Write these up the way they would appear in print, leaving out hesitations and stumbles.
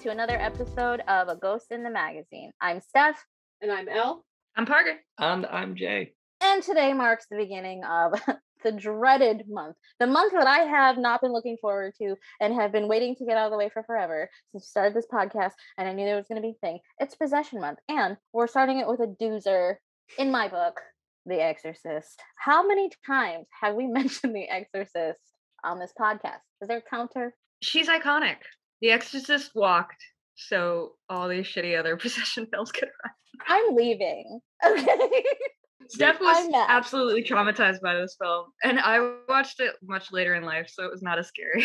to another episode of A Ghost in the Magazine. I'm Stef. And I'm Elle. I'm Parker. And I'm Jay. And today marks the beginning of the dreaded month. The month that I have not been looking forward to and have been waiting to get out of the way for forever since we started this podcast, and I knew there was going to be a thing. It's Possession Month, and we're starting it with a doozer in my book, The Exorcist. How many times have we mentioned The Exorcist on this podcast? Is there a counter? She's iconic. The Exorcist walked, so all these shitty other possession films could run. I'm leaving. Okay. Steph was absolutely traumatized by this film, and I watched it much later in life, so it was not as scary.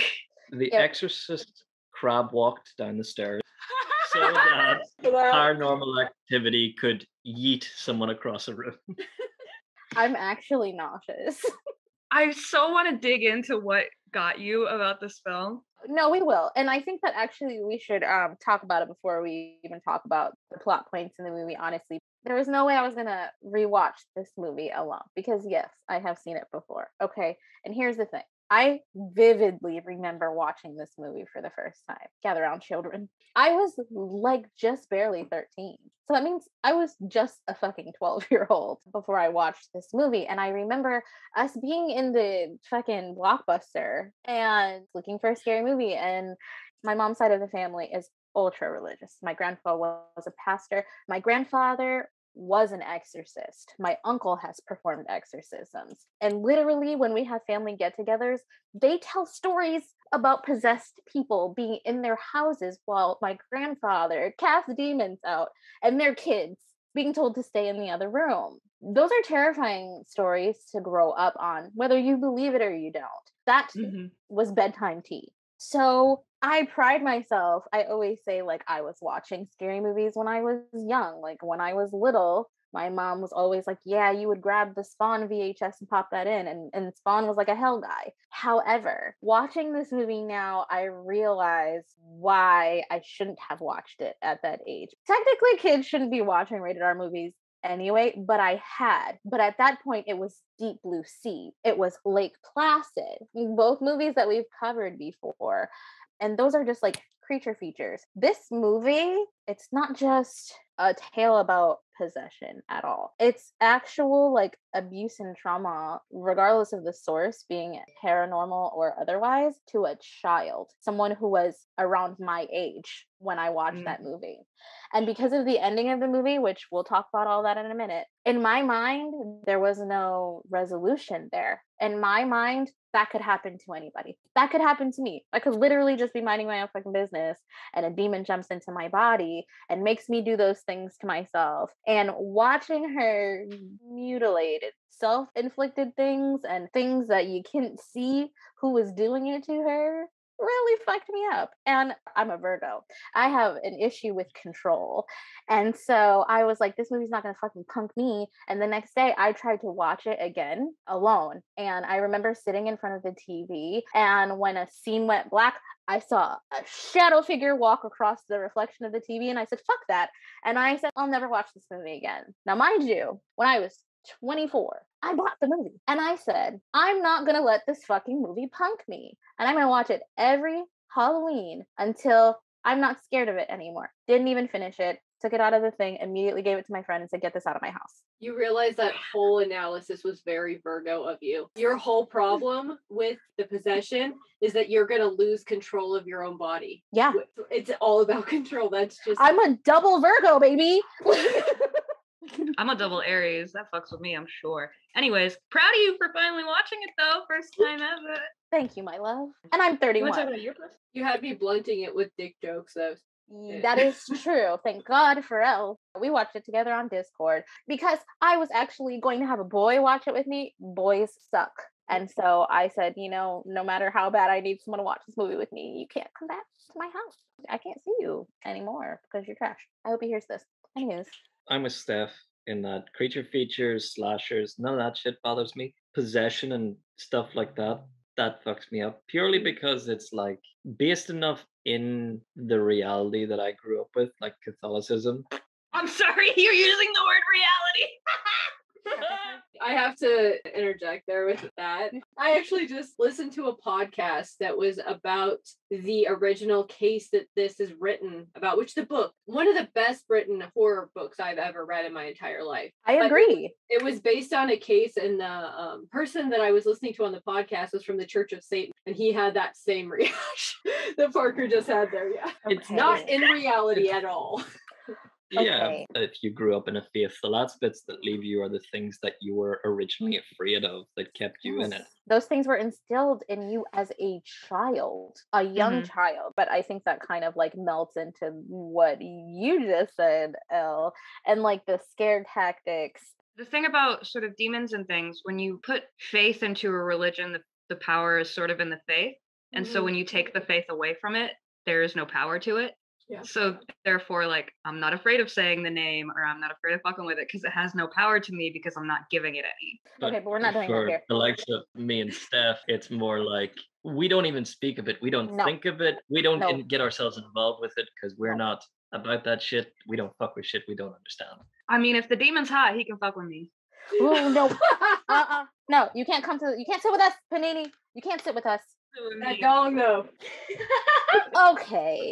The Exorcist crab walked down the stairs so that paranormal activity could yeet someone across a room. I'm actually nauseous. I so want to dig into what got you about this film. No, we will. And I think that actually we should talk about it before we even talk about the plot points in the movie, honestly. There was no way I was going to rewatch this movie alone because, yes, I have seen it before. Okay. And here's the thing. I vividly remember watching this movie for the first time. Gather around, children. I was like just barely 13. So that means I was just a fucking 12-year-old before I watched this movie. And I remember us being in the fucking Blockbuster and looking for a scary movie. And my mom's side of the family is ultra religious. My grandpa was a pastor. My grandfather was an exorcist. My uncle has performed exorcisms. And literally when we have family get-togethers, they tell stories about possessed people being in their houses while my grandfather casts demons out and their kids being told to stay in the other room. Those are terrifying stories to grow up on, whether you believe it or you don't. That was bedtime tea. So I pride myself. I always say, like, I was watching scary movies when I was young. Like, when I was little, my mom was always like, yeah, you would grab the Spawn VHS and pop that in. And Spawn was like a hell guy. However, watching this movie now, I realize why I shouldn't have watched it at that age. Technically, kids shouldn't be watching rated R movies anyway, but I had. But at that point, it was Deep Blue Sea. It was Lake Placid. Both movies that we've covered before. And those are just like creature features. This movie, it's not just a tale about possession at all. It's actual like abuse and trauma, regardless of the source being paranormal or otherwise, to a child, someone who was around my age when I watched that movie. And because of the ending of the movie, which we'll talk about all that in a minute, in my mind, there was no resolution there. In my mind, that could happen to anybody. That could happen to me. I could literally just be minding my own fucking business and a demon jumps into my body and makes me do those things to myself. And watching her mutilated, self-inflicted things and things that you couldn't see who was doing it to her really fucked me up. And I'm a Virgo. I have an issue with control. And so I was like, this movie's not going to fucking punk me. And the next day I tried to watch it again alone. And I remember sitting in front of the TV. And when a scene went black, I saw a shadow figure walk across the reflection of the TV. And I said, fuck that. And I said, I'll never watch this movie again. Now, mind you, when I was 24, I bought the movie and I said, I'm not going to let this fucking movie punk me. And I'm going to watch it every Halloween until I'm not scared of it anymore. Didn't even finish it. Took it out of the thing, immediately gave it to my friend and said, get this out of my house. You realize that whole analysis was very Virgo of you. Your whole problem with the possession is that you're going to lose control of your own body. Yeah. It's all about control. That's just... I'm a double Virgo, baby. I'm a double Aries. That fucks with me, I'm sure. Anyways, proud of you for finally watching it, though. First time ever. Thank you, my love. And I'm 31. You had me blunting it with dick jokes, though. That is true. Thank God for Elle. We watched it together on Discord because I was actually going to have a boy watch it with me. Boys suck. And so I said, you know, no matter how bad I need someone to watch this movie with me, you can't come back to my house. I can't see you anymore because you're trash. I hope he hears this. Anyways. I'm with Steph in that creature features, slashers, none of that shit bothers me. Possession and stuff like that fucks me up. Purely because it's like based enough in the reality that I grew up with, like Catholicism. I'm sorry, you're using the word reality. I have to interject there with that. I actually just listened to a podcast that was about the original case that this is written about, which the book, one of the best written horror books I've ever read in my entire life. I agree. It was based on a case, and the person that I was listening to on the podcast was from the Church of Satan, and he had that same reaction that Parker just had there. Yeah, it's not in reality at all. Yeah, Okay. if you grew up in a faith, the last bits that leave you are the things that you were originally afraid of that kept you in it. Those things were instilled in you as a child, a young Mhm. child. But I think that kind of like melts into what you just said, Elle, and like the scare tactics. The thing about sort of demons and things, when you put faith into a religion, the power is sort of in the faith. And so when you take the faith away from it, there is no power to it. Yeah. So therefore, like, I'm not afraid of saying the name, or I'm not afraid of fucking with it because it has no power to me because I'm not giving it any. Okay, but we're not doing that For here. the likes of me and Steph, it's more like we don't even speak of it. We don't No. think of it. We don't No. get ourselves involved with it because we're No. not about that shit. We don't fuck with shit we don't understand. I mean, if the demon's hot, he can fuck with me. Oh no. No, you can't sit with us, Panini. You can't sit with us. That dong though. Okay.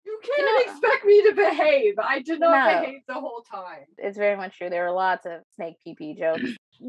You can't expect me to behave. I did not No. behave the whole time. It's very much true. There were lots of snake pee jokes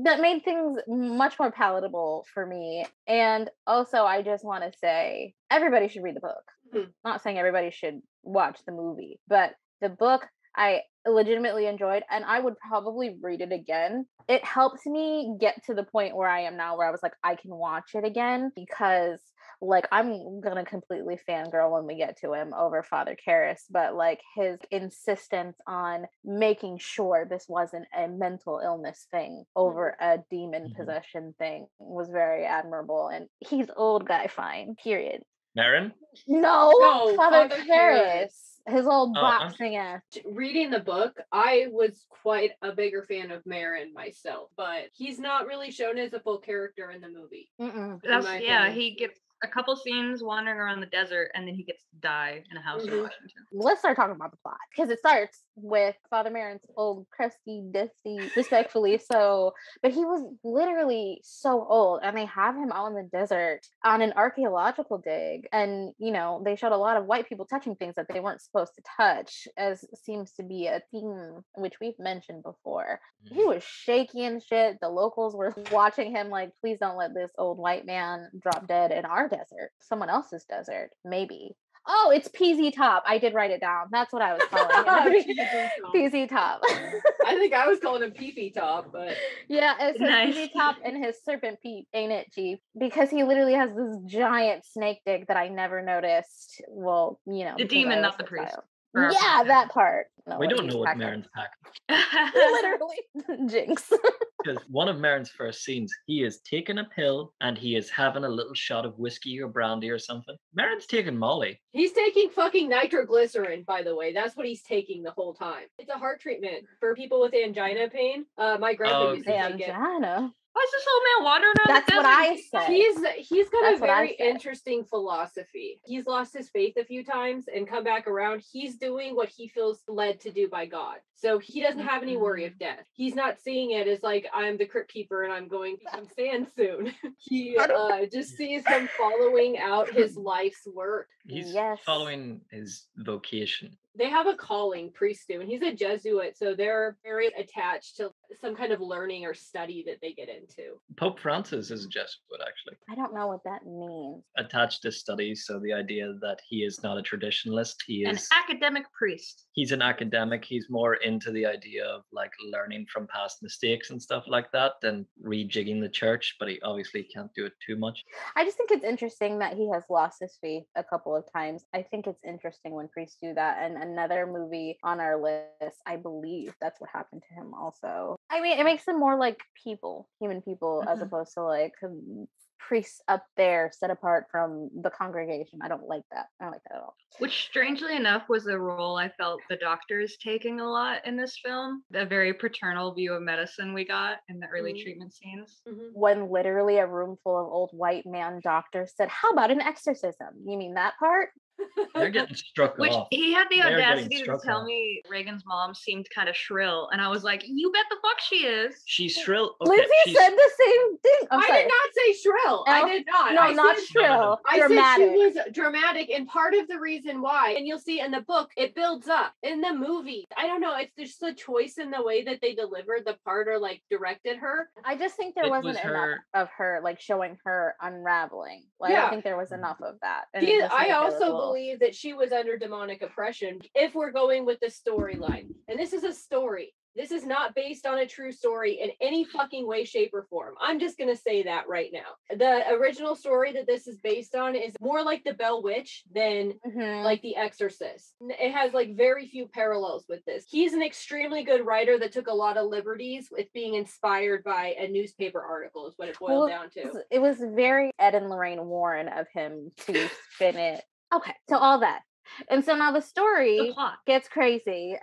that made things much more palatable for me. And also, I just want to say everybody should read the book. Mhm. Not saying everybody should watch the movie, but the book I legitimately enjoyed, and I would probably read it again. It helped me get to the point where I am now, where I was like, I can watch it again because, like, I'm gonna completely fangirl when we get to him over Father Karras, but like his insistence on making sure this wasn't a mental illness thing over a demon possession thing was very admirable. And he's old guy fine, period. Marin? No, No, Father Father Karras. His old Oh, I'm- boxing ass. Reading the book, I was quite a bigger fan of Marin myself, but he's not really shown as a full character in the movie. Mm-mm. That's my yeah, opinion. he gets a couple scenes wandering around the desert, and then he gets to die in a house in Mhm. Washington. Let's start talking about the plot because it starts with Father Marin's old, crusty, dusty, respectfully so, but he was literally so old, and they have him out in the desert on an archaeological dig, and you know they showed a lot of white people touching things that they weren't supposed to touch, as seems to be a theme which we've mentioned before. He was shaky and shit. The locals were watching him like, please don't let this old white man drop dead in our desert, someone else's desert, maybe. Oh, it's PZ Top. I did write it down. That's what I was calling him. PZ Top. I think I was calling him Pee Top, but Yeah, it says Nice. PZ Top and his serpent peep, ain't it, Chief? Because he literally has this giant snake dick that I never noticed. Well, you know, The because I demon, not was the a priest. child. For our Yeah, podcast. that part. No, We don't he's know what packing. Marin's pack. Literally. Jinx. Because one of Marin's first scenes, he is taking a pill and he is having a little shot of whiskey or brandy or something. Marin's taking Molly. he's taking fucking nitroglycerin, by the way. That's what he's taking the whole time. It's a heart treatment for people with angina pain. My grandpa Oh, used to take it. Angina. Why is this old man wandering around That's the what desert? I said. He's got That's a what I very said. interesting philosophy. He's lost his faith a few times and come back around. He's doing what he feels led to do by God. So he doesn't have any worry of death. He's not seeing it as like, I'm the crypt keeper and I'm going to become sand soon. He just sees him following out his life's work. He's Yes. following his vocation. They have a calling, priests do, and he's a Jesuit, so they're very attached to some kind of learning or study that they get into. Pope Francis is a Jesuit, actually. I don't know what that means. Attached to studies, so the idea that he is not a traditionalist, he An is academic priest. he's an academic. He's more into the idea of like learning from past mistakes and stuff like that than rejigging the church, but he obviously can't do it too much. I just think it's interesting that he has lost his faith a couple of times. I think it's interesting when priests do that. And another movie on our list, I believe that's what happened to him also. I mean, it makes them more like people, human people, as opposed to like priests up there set apart from the congregation. I don't like that. I don't like that at all. Which, strangely enough, was a role I felt the doctors taking a lot in this film. The very paternal view of medicine we got in the early treatment scenes. When literally a room full of old white man doctors said, how about an exorcism? You mean that part? They're getting struck Which off. he had the They're getting audacity to struck tell off. me Reagan's mom seemed kind of shrill, and I was like, "You bet the fuck she is." She's shrill. Okay, Lindsay she's said the same thing. I'm I sorry. did not say shrill. I No, did not. No, I not said, shrill. I Dramatic. said she was dramatic, and part of the reason why, and you'll see in the book, it builds up. In the movie, I don't know, it's just a choice in the way that they delivered the part or like directed her. I just think there It wasn't was enough her- of her like showing her unraveling. Like, I Yeah. don't think there was enough of that. And it Yeah, just made I it also little- believe that she was under demonic oppression. If we're going with the storyline, and this is a story, this is not based on a true story in any fucking way, shape, or form. I'm just gonna say that right now. The original story that this is based on is more like the Bell Witch than Mhm. like the Exorcist. It has like very few parallels with this. He's an extremely good writer that took a lot of liberties with being inspired by a newspaper article, is what it boiled down to. It was very Ed and Lorraine Warren of him to spin it. Okay, so all that. And so now the story The plot. gets crazy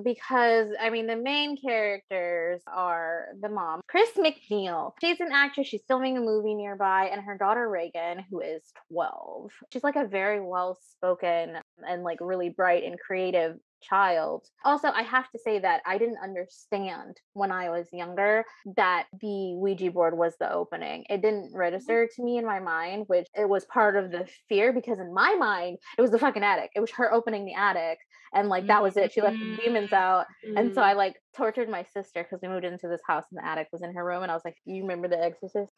because, I mean, the main characters are the mom, Chris McNeil. She's an actress. She's filming a movie nearby, and her daughter, Reagan, who is 12. She's like a very well-spoken and like really bright and creative child. Also, I have to say that I didn't understand when I was younger that the Ouija board was the opening. It didn't register to me in my mind, which it was part of the fear, because in my mind, it was the fucking attic. It was her opening the attic, and like that was it. She let the demons out. And so I like tortured my sister because we moved into this house and the attic was in her room, and I was like, "You remember The Exorcist?"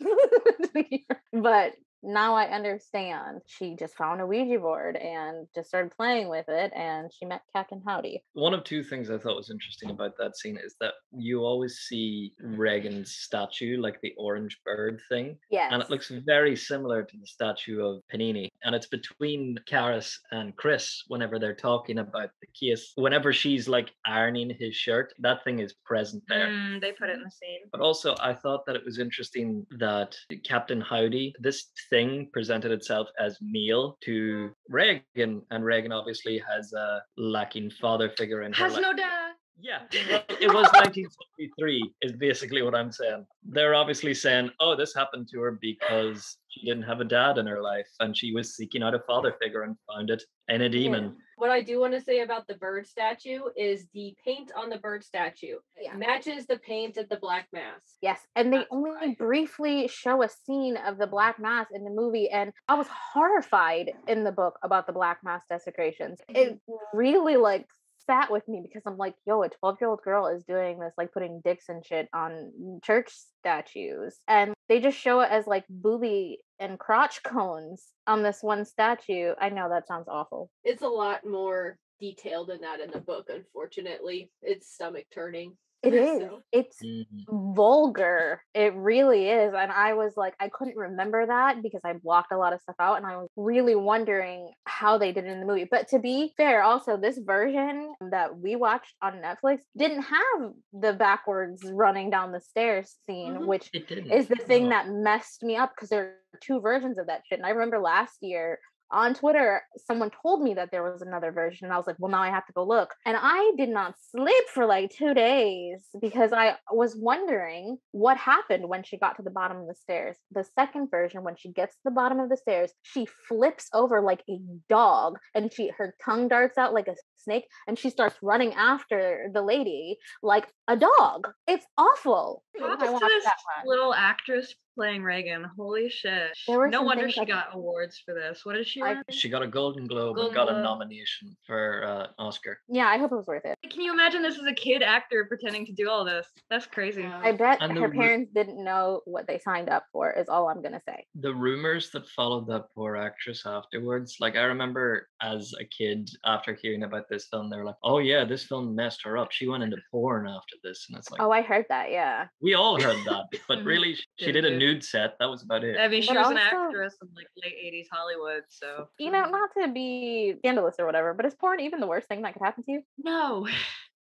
But now I understand. She just found a Ouija board and just started playing with it, and she met Captain Howdy. One of two things I thought was interesting about that scene is that you always see Reagan's statue, like the orange bird thing. Yes. And it looks very similar to the statue of Panini. And it's between Karis and Chris whenever they're talking about the case. Whenever she's like ironing his shirt, that thing is present there. They put it in the scene. But also, I thought that it was interesting that Captain Howdy, this thing presented itself as male to Reagan, and Reagan obviously has a lacking father figure in her Has life. no dad. Yeah, well, it was 1973 is basically what I'm saying. They're obviously saying, oh, this happened to her because she didn't have a dad in her life and she was seeking out a father figure and found it in a demon. What I do want to say about the bird statue is the paint on the bird statue matches the paint at the Black Mass. Yes, and they That's only why. briefly show a scene of the Black Mass in the movie, and I was horrified in the book about the Black Mass desecrations. It really like sat with me because I'm like, yo, a 12-year-old girl is doing this, like putting dicks and shit on church statues, and they just show it as like booby and crotch cones on this one statue. I know that sounds awful. It's a lot more detailed than that in the book, unfortunately. It's stomach turning. It is. So- It's Mhm. vulgar. It really is. And I was like, I couldn't remember that because I blocked a lot of stuff out, and I was really wondering how they did it in the movie. But to be fair, also, this version that we watched on Netflix didn't have the backwards running down the stairs scene, Mhm. which It didn't. is the thing No. that messed me up because there are two versions of that shit. And I remember last year on Twitter, someone told me that there was another version, and I was like, well, now I have to go look. And I did not sleep for like 2 days because I was wondering what happened when she got to the bottom of the stairs. The second version, when she gets to the bottom of the stairs, she flips over like a dog, and her tongue darts out like a snake, and she starts running after the lady like a dog. It's awful. Props I to watched this that one. little actress playing Reagan. Holy shit. There were No some wonder things she I- got awards for this. What did she I- win? She got a Golden Globe Golden and got a Globe. nomination for Oscar. Yeah, I hope it was worth it. Can you imagine this as a kid actor pretending to do all this? That's crazy. I bet And the her ru- parents didn't know what they signed up for, is all I'm gonna say. The rumors that followed that poor actress afterwards, like I remember as a kid after hearing about this film, they were like, oh yeah, this film messed her up. She went into porn after this. And it's like, Oh, I heard that, yeah. we all heard that. But Mhm. really, she Did did a too. nude set. That was about it. I mean, she But was an also- actress in like late 80s Hollywood, so. You know, not to be scandalous or whatever, but is porn even the worst thing that could happen to you? No.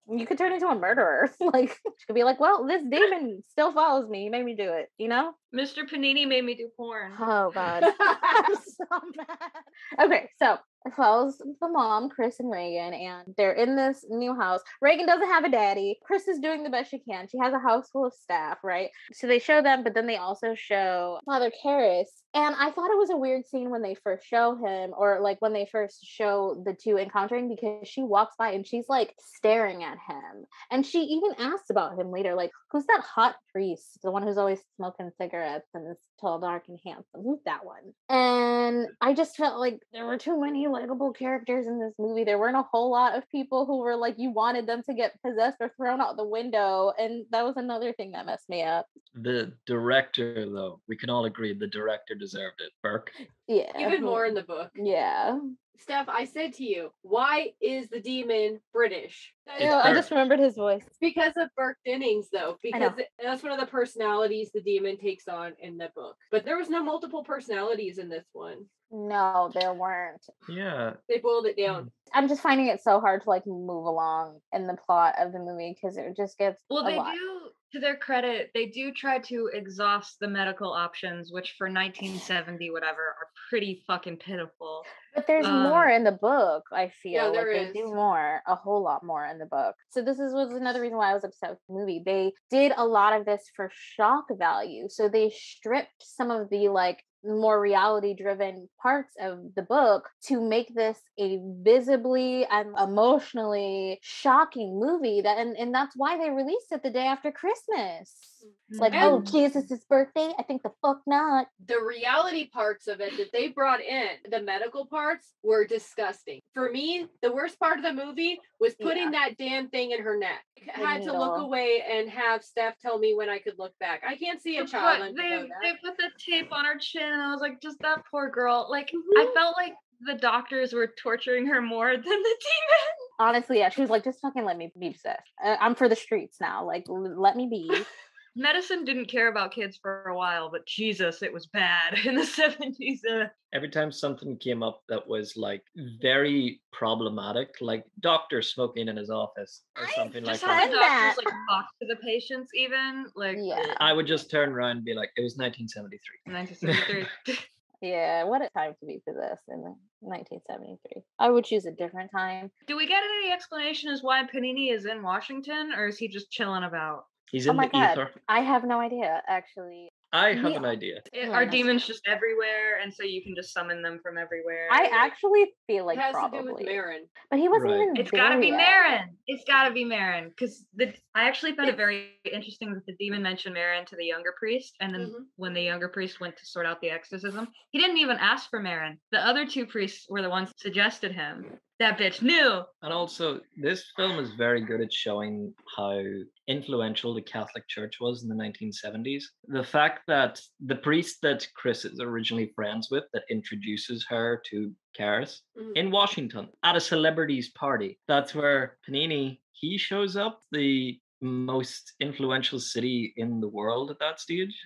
You could turn into a murderer. Like, she could be like, well, this demon still follows me. You made me do it, you know? Mr. Panini made me do porn. Oh, God. I'm so mad. Okay, so follows the mom, Chris and Reagan, and they're in this new house. Reagan doesn't have a daddy. Chris is doing the best she can. She has a house full of staff, right? So they show them, but then they also show Father Karras. And I thought it was a weird scene when they first show him, or like when they first show the two encountering, because she walks by and she's like staring at him. And she even asks about him later, like, who's that hot priest? The one who's always smoking cigarettes and is tall, dark, and handsome. Who's that one? And I just felt like there were too many likable characters in this movie. There weren't a whole lot of people who were like, you wanted them to get possessed or thrown out the window. And that was another thing that messed me up. The director, though, we can all agree the director deserved it. Burke. Yeah. Even more in the book. Yeah. Steph, I said to you, why is the demon British? I just remembered his voice. It's because of Burke Dennings, though, I know. because that's one of the personalities the demon takes on in the book. But there was no multiple personalities in this one. No, there weren't. Yeah. They boiled it down. I'm just finding it so hard to like move along in the plot of the movie because it just gets Well, a they lot. do, to their credit, they do try to exhaust the medical options, which for 1970 whatever are pretty fucking pitiful. But there's more in the book, I feel. Yeah, like there they is. do more, a whole lot more in the book. So this was another reason why I was upset with the movie. They did a lot of this for shock value. So they stripped some of the like more reality driven parts of the book to make this a visibly and emotionally shocking movie and that's why they released it the day after Christmas. It's like, oh, Jesus' birthday? I think the fuck not. The reality parts of it that they brought in, the medical parts, were disgusting. For me, the worst part of the movie was putting that damn thing in her neck. I had to look away and have Steph tell me when I could look back. I can't see a child undergo that. They put the tape on her chin, and I was like, just that poor girl. Like, I felt like the doctors were torturing her more than the demon. Honestly, yeah, she was like, just fucking let me be possessed. I'm for the streets now. Like, let me be. Medicine didn't care about kids for a while, but Jesus, it was bad in the 70s. Every time something came up that was like very problematic, like doctor smoking in his office or something like just how that, the doctors like talk to the patients, even like I would just turn around and be like, it was 1973. 1973. Yeah, what a time to be possessed in 1973. I would choose a different time. Do we get any explanation as why Panini is in Washington, or is he just chilling about? He's in the ether. I have no idea, actually. I have an idea. Are demons just everywhere, and so you can just summon them from everywhere? I actually feel like it has probably. to do with Marin. But he wasn't even It's there gotta be yet. Marin. It's gotta be Marin. Because I actually found it very interesting that the demon mentioned Marin to the younger priest, and then when the younger priest went to sort out the exorcism, he didn't even ask for Marin. The other two priests were the ones that suggested him. That bitch knew. And also, this film is very good at showing how influential the Catholic Church was in the 1970s. The fact that the priest that Chris is originally friends with, that introduces her to Karras in Washington at a celebrity's party, that's where Panini, he shows up, the most influential city in the world at that stage.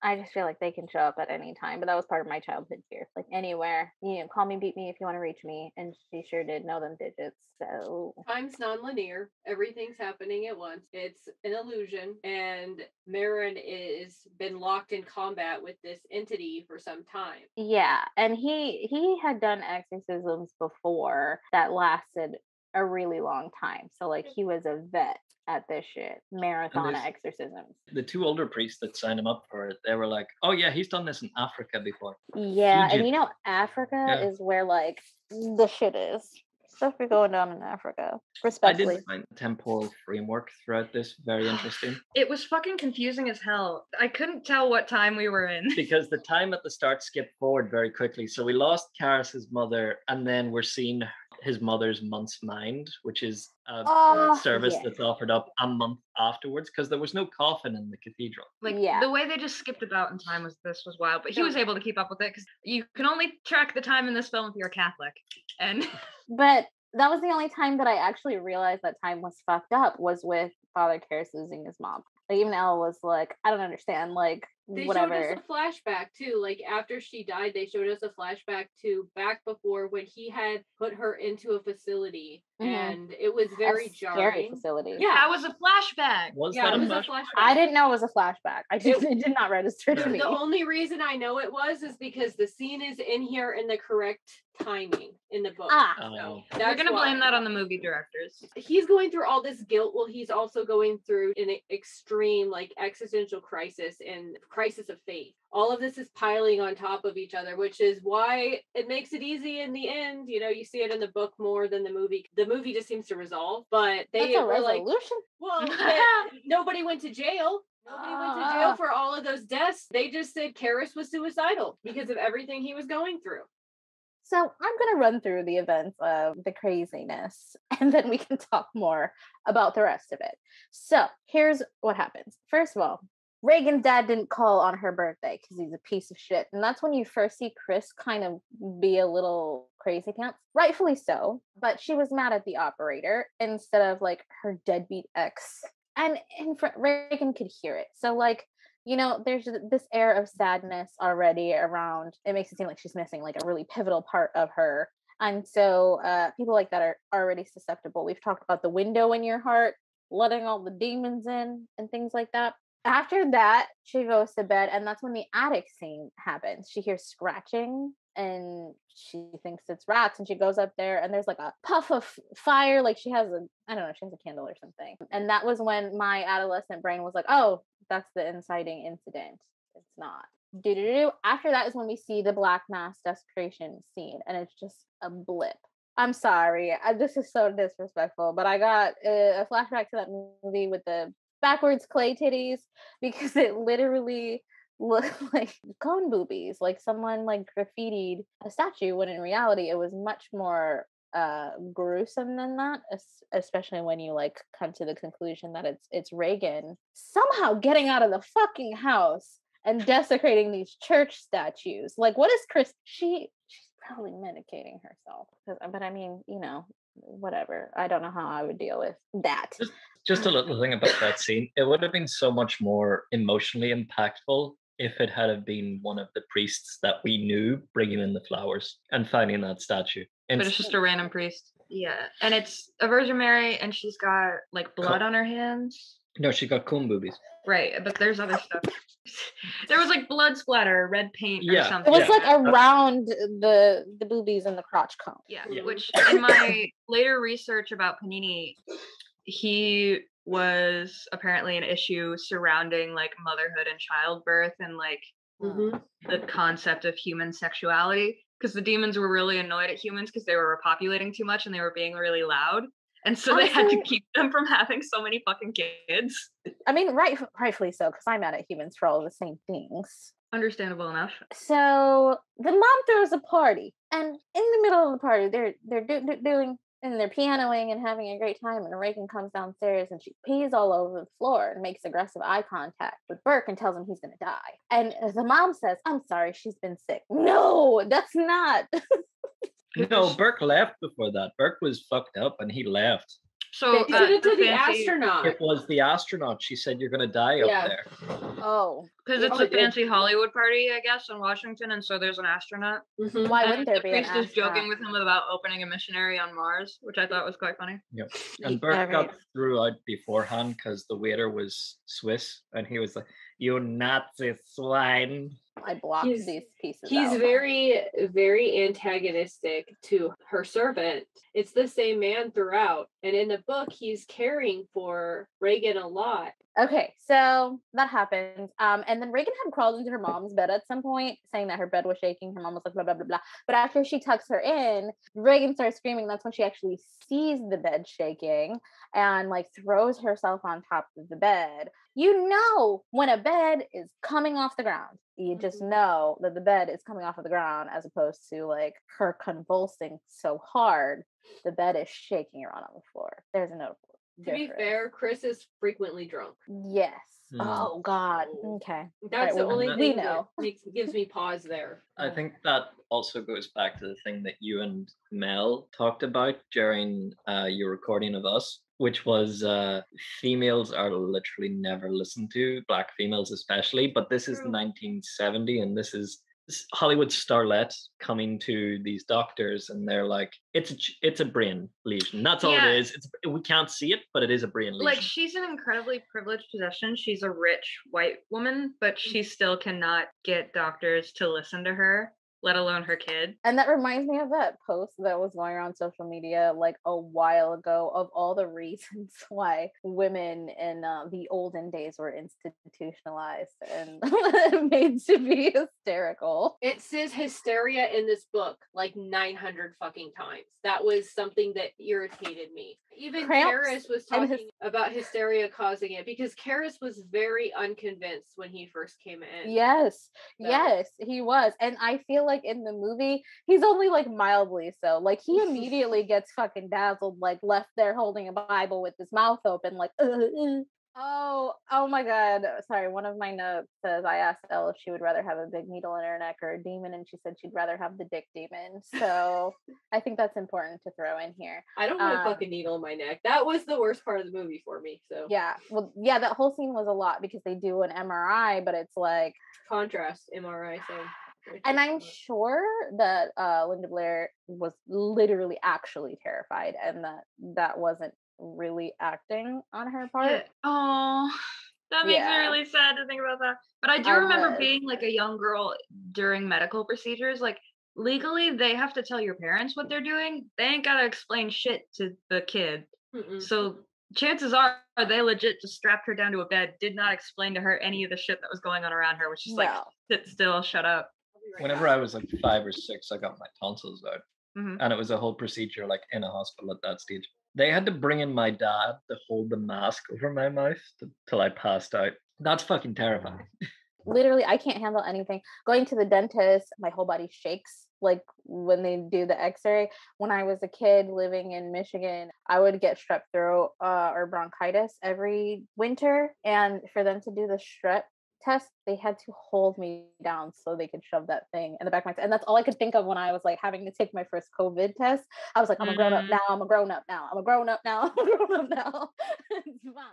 I just feel like they can show up at any time, but that was part of my childhood fear. Like anywhere, call me, beat me if you want to reach me, and she sure did know them digits. So time's non-linear. Everything's happening at once. It's an illusion, and Marin is been locked in combat with this entity for some time. Yeah, and he had done exorcisms before that lasted a really long time. So like he was a vet at this shit, marathon exorcisms. The two older priests that signed him up for it, they were like, oh yeah, he's done this in Africa before. Yeah, Egypt. and Africa is where like the shit is. Stuff be going down in Africa. Respectfully. I did find the temporal framework throughout this very interesting. It was fucking confusing as hell. I couldn't tell what time we were in. Because the time at the start skipped forward very quickly. So we lost Karras' mother, and then we're seeing his mother's month's mind, which is a service that's offered up a month afterwards, because there was no coffin in the cathedral. Like the way they just skipped about in time was wild, but he was able to keep up with it because you can only track the time in this film if you're a Catholic. And but that was the only time that I actually realized that time was fucked up, was with Father Karras losing his mom. Like even Elle was like, I don't understand, like They whatever. showed us a flashback too. Like after she died, they showed us a flashback to back before when he had put her into a facility, and it was very a jarring. scary facility. Yeah, That was a flashback. Was yeah, that it a was a flashback? flashback. I didn't know it was a flashback. It did not register to me. The only reason I know it was is because the scene is in here in the correct timing in the book. Oh. So You're gonna why. blame that on the movie directors. He's going through all this guilt while he's also going through an extreme like existential crisis and crisis of faith. All of this is piling on top of each other, which is why it makes it easy in the end. You know, you see it in the book more than the movie. The movie just seems to resolve, but they That's a were like, resolution. well, nobody went to jail. Nobody went to jail for all of those deaths. They just said Karras was suicidal because of everything he was going through. So I'm going to run through the events of the craziness, and then we can talk more about the rest of it. So here's what happens. First of all, Reagan's dad didn't call on her birthday because he's a piece of shit. And that's when you first see Chris kind of be a little crazy pants. Rightfully so. But she was mad at the operator instead of like her deadbeat ex. And Reagan could hear it. So like, you know, there's this air of sadness already around. It makes it seem like she's missing like a really pivotal part of her. And so people like that are already susceptible. We've talked about the window in your heart, letting all the demons in and things like that. After that, she goes to bed, and that's when the attic scene happens. She hears scratching, and she thinks it's rats, and she goes up there, and there's like a puff of fire, like she has a candle or something. And that was when my adolescent brain was like, oh, that's the inciting incident. It's not. After that is when we see the black mass desecration scene, and it's just a blip. I'm sorry, this is so disrespectful, but I got a flashback to that movie with the backwards clay titties because it literally looked like cone boobies, like someone like graffitied a statue, when in reality it was much more gruesome than that, especially when you like come to the conclusion that it's Reagan somehow getting out of the fucking house and desecrating these church statues. Like, what is Chris? She's probably medicating herself, but I mean, you know, whatever. I don't know how I would deal with that. Just a little thing about that scene. It would have been so much more emotionally impactful if it had have been one of the priests that we knew bringing in the flowers and finding that statue. But it's just a random priest. Yeah. And it's a Virgin Mary, and she's got like blood on her hands. No, she got comb boobies. Right, but there's other stuff. There was like blood splatter, red paint or something. It was like around the boobies and the crotch cone. Yeah, which in my later research about Panini, he was apparently an issue surrounding like motherhood and childbirth and like the concept of human sexuality, because the demons were really annoyed at humans because they were repopulating too much and they were being really loud. And so they had to keep them from having so many fucking kids. I mean, rightfully so, because I'm mad at humans for all the same things. Understandable enough. So the mom throws a party, and in the middle of the party, they're doing and they're pianoing and having a great time. And Reagan comes downstairs and she pees all over the floor and makes aggressive eye contact with Burke and tells him he's going to die. And the mom says, "I'm sorry, she's been sick." No, that's not. No, Burke left before that. Burke was fucked up and he left. So they did it to the astronaut. It was the astronaut. She said, "You're going to die up there." Oh. Because it's a fancy Hollywood party, I guess, in Washington, and so there's an astronaut. Why wouldn't there be an astronaut? The priest is joking with him about opening a missionary on Mars, which I thought was quite funny. Yep. And Burke got threw out beforehand because the waiter was Swiss, and he was like, "You Nazi swine." I blocked these pieces. He's very, very antagonistic to her servant. It's the same man throughout. And in the book, he's caring for Reagan a lot. Okay, so that happens. And then Reagan had crawled into her mom's bed at some point, saying that her bed was shaking. Her mom was like, blah, blah, blah, blah. But after she tucks her in, Reagan starts screaming. That's when she actually sees the bed shaking and like throws herself on top of the bed. You know, when a bed is coming off the ground, you just know that the bed is coming off of the ground, as opposed to like her convulsing so hard, the bed is shaking around on the floor. There's a notable difference. To be fair, Chris is frequently drunk. Yes. Oh God. Okay. That's the only thing we know. That gives me pause there. I think that also goes back to the thing that you and Mel talked about during your recording of us, which was females are literally never listened to, black females especially. But this is True. 1970, and this is Hollywood starlets coming to these doctors, and they're like, it's a brain lesion. That's all it Yeah. is. We can't see it, but it is a brain lesion. Like, she's an incredibly privileged possession. She's a rich white woman, but she still cannot get doctors to listen to her, let alone her kid. And that reminds me of that post that was going around social media like a while ago of all the reasons why women in the olden days were institutionalized and made to be hysterical. It says hysteria in this book like 900 fucking times. That was something that irritated me. Even Cramps Karis was talking about hysteria causing it, because Karis was very unconvinced when he first came in. Yes, So- yes, he was. And I feel like in the movie, he's only like mildly so. Like he immediately gets fucking dazzled, like left there holding a Bible with his mouth open, like, Oh my God. Sorry, one of my notes says I asked Elle if she would rather have a big needle in her neck or a demon, and she said she'd rather have the dick demon. So I think that's important to throw in here. I don't want a fucking needle in my neck. That was the worst part of the movie for me. So Yeah, well, yeah, that whole scene was a lot because they do an MRI, but it's like contrast MRI. So and I'm sure that Linda Blair was literally actually terrified, and that wasn't really acting on her part. Oh, that makes me Yeah. really sad to think about that. But I do I remember was. being like a young girl during medical procedures. Like, legally, they have to tell your parents what they're doing. They ain't gotta explain shit to the kid. So chances are they legit just strapped her down to a bed, did not explain to her any of the shit that was going on around her, which is like, No. sit still, shut up. Whenever I was like 5 or 6, I got my tonsils out, Mhm. and it was a whole procedure like in a hospital at that stage. They had to bring in my dad to hold the mask over my mouth till I passed out. That's fucking terrifying. Literally, I can't handle anything. Going to the dentist, my whole body shakes. Like when they do the X-ray. When I was a kid living in Michigan, I would get strep throat or bronchitis every winter, and for them to do the strep test, they had to hold me down so they could shove that thing in the back of my head. And that's all I could think of when I was like having to take my first COVID test. I was like, I'm a grown up now. I'm a grown up now. I'm a grown up now. I'm a grown up now. It's fine.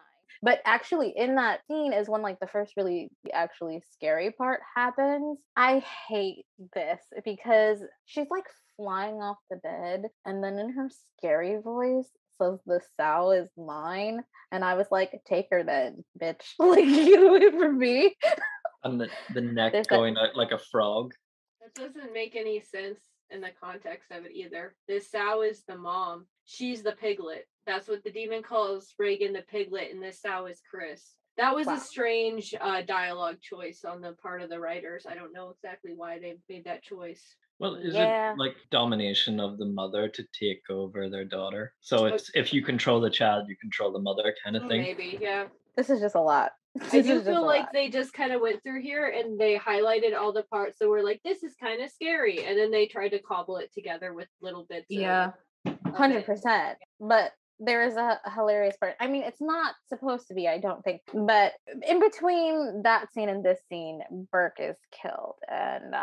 But actually in that scene is when like the first really actually scary part happens. I hate this because she's like flying off the bed, and then in her scary voice says the sow is mine, and I was like, take her then, bitch. Like, get away from me. And the neck There's that- going out like a frog. that doesn't make any sense in the context of it either. This sow is the mom. She's the piglet. That's what the demon calls Reagan the piglet, and this sow is Chris. That was Wow. a strange dialogue choice on the part of the writers. I don't know exactly why they made that choice. Well, is Yeah. it like domination of the mother to take over their daughter? So it's if you control the child, you control the mother kind of thing. Maybe, yeah. This is just a lot. I This do is just feel a like lot. they just kind of went through here and they highlighted all the parts that were like, this is kind of scary. And then they tried to cobble it together with little bits. Yeah. of it. 100%. But there is a hilarious part. I mean, it's not supposed to be, I don't think. But in between that scene and this scene, Burke is killed. And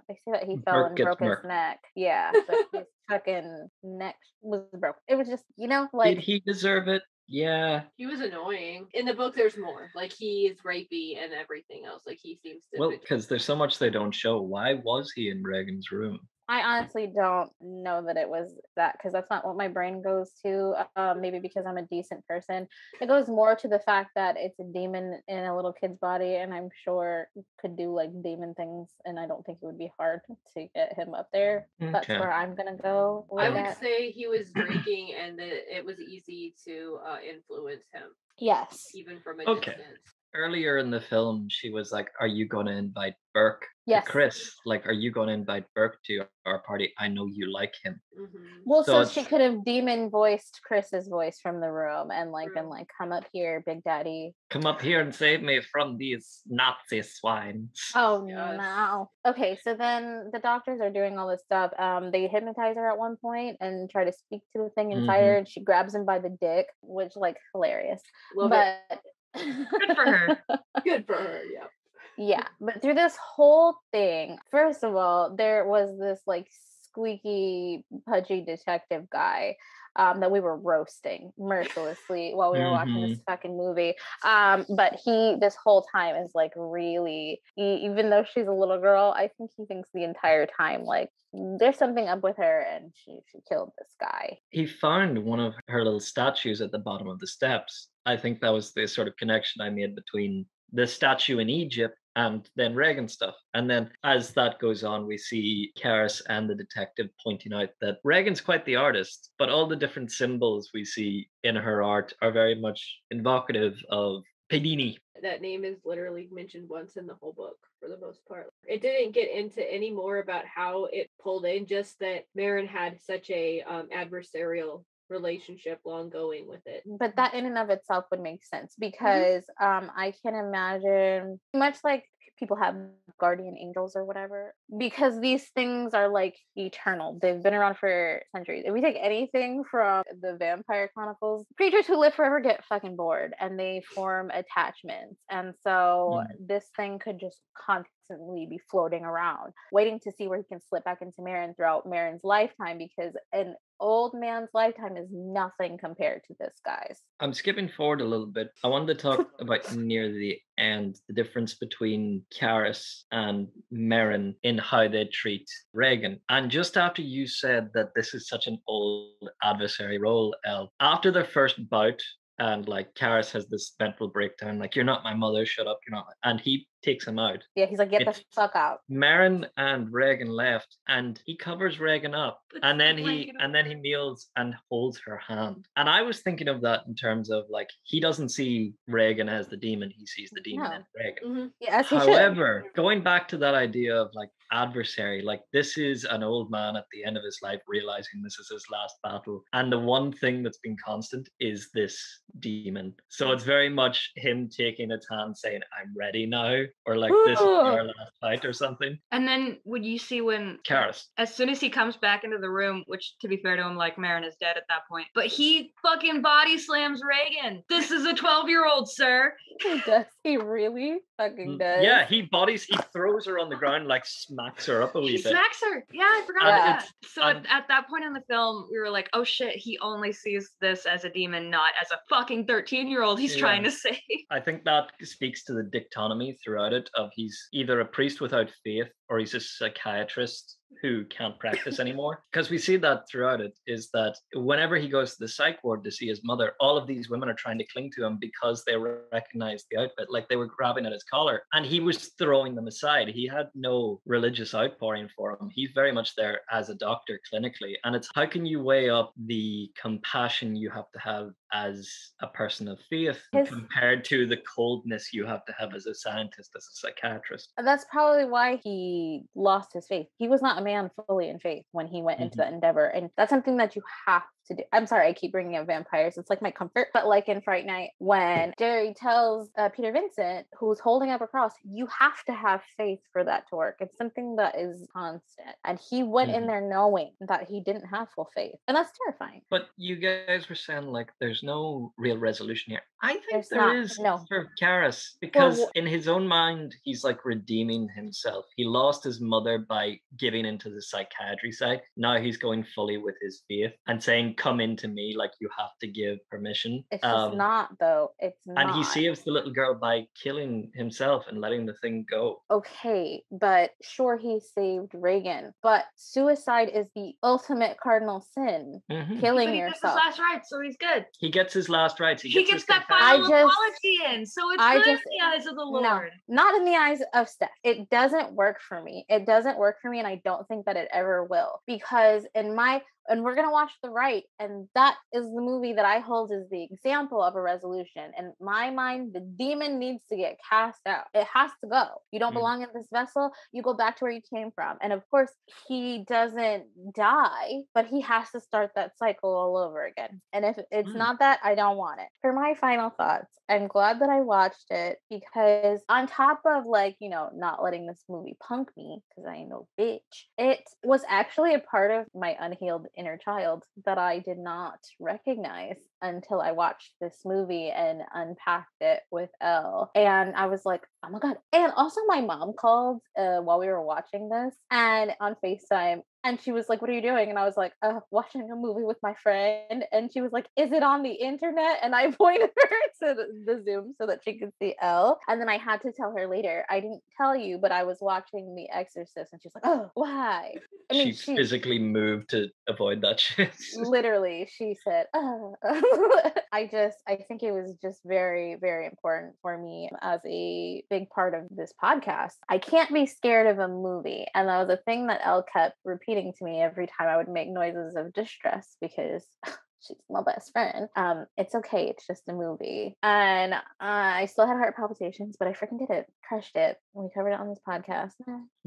they say that he fell Burke and gets broke his murked. neck. Yeah. But his fucking neck was broke. It was just, like. Did he deserve it? Yeah. He was annoying. In the book, there's more. Like, he is rapey and everything else. Like, he seems to. Well, because there's so much they don't show. Why was he in Reagan's room? I honestly don't know that it was that, because that's not what my brain goes to. Maybe because I'm a decent person. It goes more to the fact that it's a demon in a little kid's body, and I'm sure could do like demon things, and I don't think it would be hard to get him up there. That's Okay. where I'm gonna go with I would that. say he was drinking and that it was easy to influence him, Yes. even from a Okay. distance. Earlier in the film, she was like, "Are you going to invite Burke Yes. to Chris? Like, are you going to invite Burke to our party? I know you like him." Mm-hmm. Well, So so she it's- could have demon voiced Chris's voice from the room and like been True. like, "Come up here, Big Daddy." Come up here and save me from these Nazi swines. Oh Yes. no. Okay, so then the doctors are doing all this stuff. They hypnotize her at one point and try to speak to the thing inside Mhm. her, and she grabs him by the dick, which like hilarious. Love it. But Good for her. Good for her, yeah. yeah, but through this whole thing, first of all, there was this like squeaky, pudgy detective guy that we were roasting mercilessly while we were watching this fucking movie. But he, this whole time, is like really, even though she's a little girl, I think he thinks the entire time like there's something up with her, and she killed this guy. He found one of her little statues at the bottom of the steps. I think that was the sort of connection I made between the statue in Egypt and then Reagan stuff. And then as that goes on, we see Karis and the detective pointing out that Reagan's quite the artist, but all the different symbols we see in her art are very much evocative of Pedini. That name is literally mentioned once in the whole book for the most part. It didn't get into any more about how it pulled in, just that Marin had such a adversarial relationship long going with it. But that in and of itself would make sense because I can imagine, much like people have guardian angels or whatever, because these things are like eternal. They've been around for centuries. If we take anything from the Vampire Chronicles, creatures who live forever get fucking bored and they form attachments. And so this thing could just constantly be floating around, waiting to see where he can slip back into Marin throughout Marin's lifetime, because an old man's lifetime is nothing compared to this guy's. I'm skipping forward a little bit. I wanted to talk about near the end, the difference between Karis and Marin in how they treat Reagan. And just after you said that this is such an old adversary role, Elle, after their first bout, and like Karis has this mental breakdown, like, you're not my mother, shut up, you're not. And he takes him out. Yeah, he's like, get the fuck out. Marin and Reagan left, and he covers Reagan up, and then he kneels and holds her hand. And I was thinking of that in terms of like, he doesn't see Reagan as the demon, he sees the demon in Reagan. Yes, however, going back to that idea of like adversary, like this is an old man at the end of his life realizing this is his last battle, and the one thing that's been constant is this demon. So it's very much him taking its hand saying, I'm ready now, or like, this is our last fight or something. And then would you see when Karis, as soon as he comes back into the room, which to be fair to him, like Marin is dead at that point, but he fucking body slams Reagan. This is a 12-year-old, sir. Does he really fucking does? Yeah, he throws her on the ground, like smacks her up a wee bit. He smacks her. Yeah, I forgot about that. So at that point in the film, we were like, oh shit, he only sees this as a demon, not as a fucking 13-year-old he's trying to save. I think that speaks to the dichotomy throughout it of he's either a priest without faith or he's a psychiatrist who can't practice anymore. Because we see that throughout it, is that whenever he goes to the psych ward to see his mother, all of these women are trying to cling to him because they recognize the outfit, like they were grabbing at his collar, and he was throwing them aside. He had no religious outpouring for him. He's very much there as a doctor clinically, and it's how can you weigh up the compassion you have to have as a person of faith compared to the coldness you have to have as a scientist, as a psychiatrist. That's probably why he lost his faith. He was not a man fully in faith when he went into the endeavor, and that's something that you have to do. I'm sorry, I keep bringing up vampires. It's like my comfort. But like in Fright Night, when Jerry tells Peter Vincent, who's holding up a cross, you have to have faith for that to work. It's something that is constant. And he went in there knowing that he didn't have full faith. And that's terrifying. But you guys were saying like there's no real resolution here. I think there is for Karis, because in his own mind, he's like redeeming himself. He lost his mother by giving into the psychiatry side. Now he's going fully with his faith and saying, come into me, like you have to give permission. It's just not, though. It's not. And he saves the little girl by killing himself and letting the thing go. Okay, but sure, he saved Reagan, but suicide is the ultimate cardinal sin. Killing yourself. He gets his last rites, so he's good. He gets his last rites. He gets that final apology in, so it's good in the eyes of the Lord. No, not in the eyes of Stef. It doesn't work for me. It doesn't work for me, and I don't think that it ever will, because and we're going to watch The Rite, and that is the movie that I hold as the example of a resolution. In my mind, the demon needs to get cast out. It has to go. You don't belong in this vessel. You go back to where you came from. And of course, he doesn't die, but he has to start that cycle all over again. And if it's not that, I don't want it. For my final thoughts, I'm glad that I watched it, because on top of like, not letting this movie punk me, because I ain't no bitch, it was actually a part of my unhealed inner child that I did not recognize until I watched this movie and unpacked it with Elle. And I was like, oh my God. And also my mom called while we were watching this and on FaceTime. And she was like, what are you doing? And I was like, watching a movie with my friend. And she was like, is it on the internet? And I pointed her to the Zoom so that she could see Elle. And then I had to tell her later, I didn't tell you, but I was watching The Exorcist. And she's like, oh, why? I mean, she physically moved to avoid that shit. Literally, she said, I think it was just very, very important for me as a big part of this podcast. I can't be scared of a movie. And that was a thing that Elle kept repeating to me every time I would make noises of distress because she's my best friend. It's okay. It's just a movie. And I still had heart palpitations, but I freaking did it. Crushed it. We covered it on this podcast.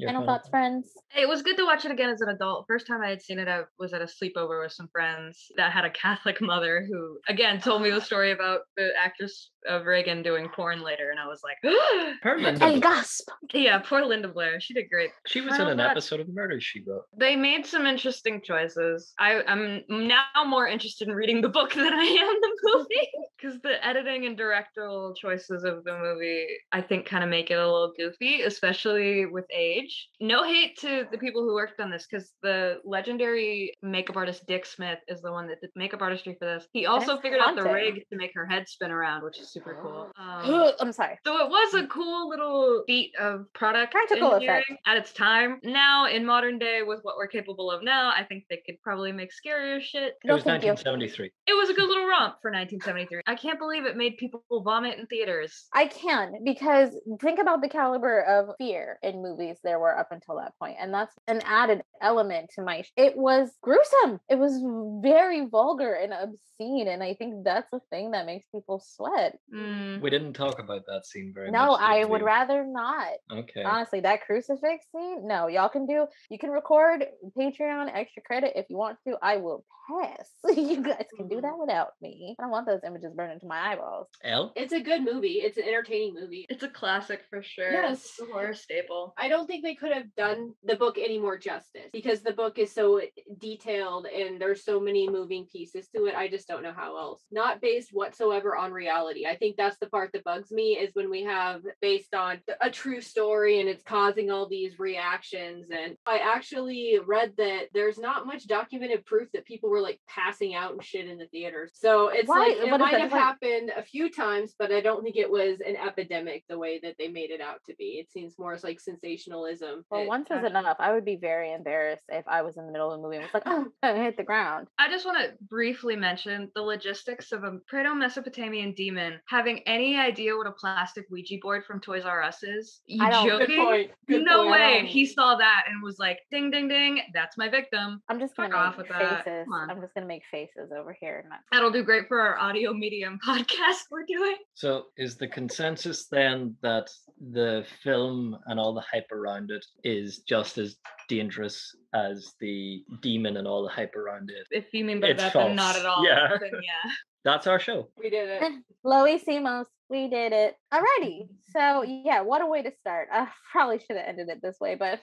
Final thoughts, friends? It was good to watch it again as an adult. First time I had seen it, I was at a sleepover with some friends that had a Catholic mother who, again, told me the story about the actress of Reagan doing porn later. And I was like, and gasp. Yeah, poor Linda Blair. She did great. She was in an episode of Murder, She Wrote. They made some interesting choices. I'm now more interested in reading the book than I am the movie. Because the editing and directorial choices of the movie, I think, kind of make it a little goofy, especially with age. No hate to the people who worked on this, because the legendary makeup artist Dick Smith is the one that did makeup artistry for this. He also figured out the rig to make her head spin around, which is super cool. I'm sorry. So it was a cool little feat of product practical engineering effect at its time. Now, in modern day, with what we're capable of now, I think they could probably make scarier shit. It was 1973. It was a good little romp for 1973. I can't believe it made people vomit in theaters. I can, because think about the caliber of fear in movies there were up until that point, and that's an added element to my. It was gruesome. It was very vulgar and obscene, and I think that's the thing that makes people sweat. We didn't talk about that scene very much. No, I would rather not. Okay. Honestly, that crucifix scene. No, y'all can do. You can record Patreon extra credit if you want to. I will pass. You guys can do that without me. I don't want those images burned into my eyeballs. Elle? It's a good movie. It's an entertaining movie. It's a classic for sure. Yes. It's a horror staple. I don't think they could have done the book any more justice because the book is so detailed and there's so many moving pieces to it. I just don't know how else. Not based whatsoever on reality. I think that's the part that bugs me is when we have based on a true story and it's causing all these reactions. And I actually read that there's not much documented proof that people were like passing out and shit in the theaters. So it's like it might have happened a few times, but I don't think it was an epidemic the way that they made it out to be. It seems more like sensationalism. Well, once is enough. I would be very embarrassed if I was in the middle of the movie and was like, oh, I hit the ground. I just want to briefly mention the logistics of a Proto-Mesopotamian demon having any idea what a plastic Ouija board from Toys R Us is. You joking? No way. He saw that and was like, ding, ding, ding. That's my victim. I'm just going to make faces. I'm just going to make faces over here. That'll do great for our audio medium podcast we're doing. So is the consensus then that the film and all the hype around it is just as dangerous as the demon and all the hype around it? If you mean by that, then not at all. Yeah. Then yeah. That's our show. We did it. Lois Simos, we did it. Alrighty. So yeah, what a way to start. I probably should have ended it this way, but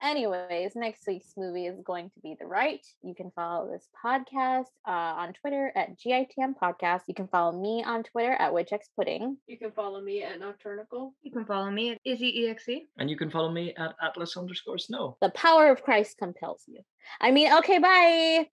anyways, next week's movie is going to be The Right. You can follow this podcast on Twitter at GITM Podcast. You can follow me on Twitter at WitchXPudding. You can follow me at Nocturnical. You can follow me at IzzyEXE. And you can follow me at Atlas_Snow. The power of Christ compels you. I mean, okay, bye.